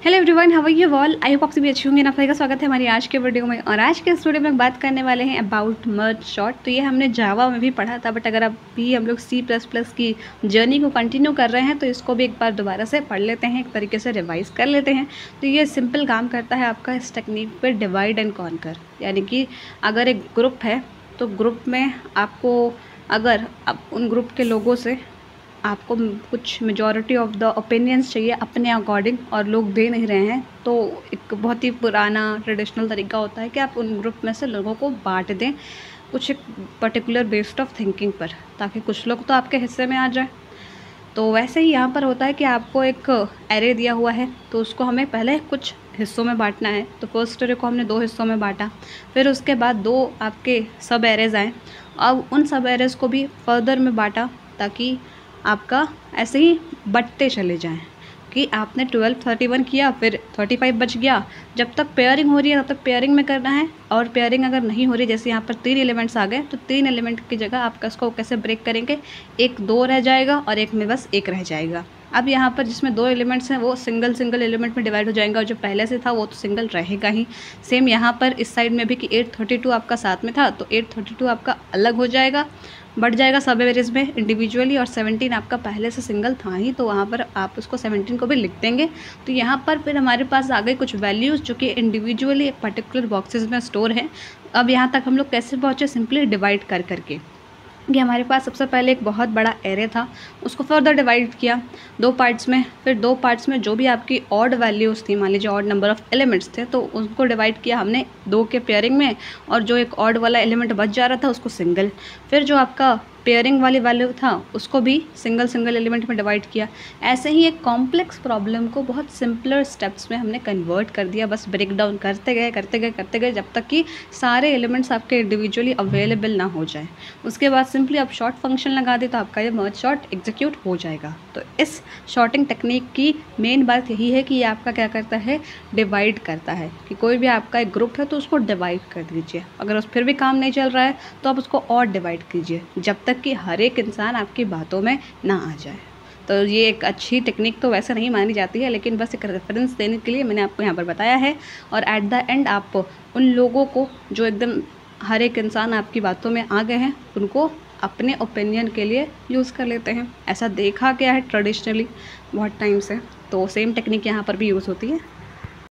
Hello everyone, how are you all. I hope आप सभी अच्छे होंगे। आप सभी का स्वागत है हमारी आज के वीडियो में। और आज के इस वीडियो में बात करने वाले हैं अबाउट मर्ज सॉर्ट। तो ये हमने जावा में भी पढ़ा था, बट अगर अभी हम लोग C++ की जर्नी को कंटिन्यू कर रहे हैं तो इसको भी एक बार दोबारा से पढ़ लेते हैं, एक तरीके से रिवाइज कर लेते हैं। तो ये सिंपल काम करता है आपका इस टेक्निक पर, डिवाइड एंड कॉन्कर। यानी कि अगर एक ग्रुप है तो ग्रुप में आपको अगर उन ग्रुप के लोगों से आपको कुछ मेजॉरिटी ऑफ द ओपिनियंस चाहिए अपने अकॉर्डिंग और लोग दे नहीं रहे हैं, तो एक बहुत ही पुराना ट्रेडिशनल तरीका होता है कि आप उन ग्रुप में से लोगों को बांट दें कुछ एक पर्टिकुलर बेस्ड ऑफ थिंकिंग पर, ताकि कुछ लोग तो आपके हिस्से में आ जाए। तो वैसे ही यहाँ पर होता है कि आपको एक एरे दिया हुआ है, तो उसको हमें पहले कुछ हिस्सों में बांटना है। तो फर्स्ट एरे को हमने 2 हिस्सों में बांटा, फिर उसके बाद 2 आपके सब एरेज आए। अब उन सब एरेज को भी फर्दर में बांटा, ताकि आपका ऐसे ही बढ़ते चले जाएं कि आपने 12 31 किया, फिर 35 बच गया। जब तक पेयरिंग हो रही है तब तक पेयरिंग में करना है, और पेयरिंग अगर नहीं हो रही, जैसे यहाँ पर 3 एलिमेंट्स आ गए, तो 3 एलिमेंट की जगह आपका इसको कैसे ब्रेक करेंगे, 1 2 रह जाएगा और एक में बस 1 रह जाएगा। अब यहाँ पर जिसमें 2 एलिमेंट्स हैं वो सिंगल एलिमेंट में डिवाइड हो जाएगा, और जो पहले से था वो तो सिंगल रहेगा ही। सेम यहाँ पर इस साइड में भी कि 832 आपका साथ में था, तो 832 आपका अलग हो जाएगा, बढ़ जाएगा सब एवरेज में इंडिविजुअली, और 17 आपका पहले से सिंगल था ही, तो वहाँ पर आप उसको 17 को भी लिख देंगे। तो यहाँ पर फिर हमारे पास आ गए कुछ वैल्यूज़ जो कि इंडिविजुअली एक पर्टिकुलर बॉक्सेस में स्टोर है। अब यहाँ तक हम लोग कैसे पहुँचे, सिंपली डिवाइड कर करके। कि हमारे पास सबसे पहले एक बहुत बड़ा एरे था, उसको फर्दर डिवाइड किया 2 पार्ट्स में। फिर 2 पार्ट्स में जो भी आपकी ऑड वैल्यूज़ थी, मान लीजिए ऑड नंबर ऑफ़ एलिमेंट्स थे, तो उसको डिवाइड किया हमने 2 के पेयरिंग में, और जो एक ऑड वाला एलिमेंट बच जा रहा था उसको सिंगल। फिर जो आपका पेयरिंग वाली वैल्यू था उसको भी सिंगल एलिमेंट में डिवाइड किया। ऐसे ही एक कॉम्प्लेक्स प्रॉब्लम को बहुत सिंपलर स्टेप्स में हमने कन्वर्ट कर दिया, बस ब्रेक डाउन करते गए जब तक कि सारे एलिमेंट्स आपके इंडिविजुअली अवेलेबल ना हो जाए। उसके बाद सिंपली आप शॉर्ट फंक्शन लगा दें तो आपका ये मर्ज शॉर्ट एग्जीक्यूट हो जाएगा। तो इस शॉर्टिंग टेक्निक की मेन बात यही है कि ये आपका क्या करता है, डिवाइड करता है। कि कोई भी आपका एक ग्रुप है तो उसको डिवाइड कर दीजिए, अगर उस फिर भी काम नहीं चल रहा है तो आप उसको और डिवाइड कीजिए, जब तक कि हर एक इंसान आपकी बातों में ना आ जाए। तो ये एक अच्छी टेक्निक तो वैसे नहीं मानी जाती है, लेकिन बस एक रेफरेंस देने के लिए मैंने आपको यहाँ पर बताया है। और एट द एंड आप उन लोगों को जो एकदम हर एक इंसान आपकी बातों में आ गए हैं, उनको अपने ओपिनियन के लिए यूज़ कर लेते हैं। ऐसा देखा गया है ट्रेडिशनली बहुत टाइम से, तो सेम टेक्निक यहाँ पर भी यूज़ होती है।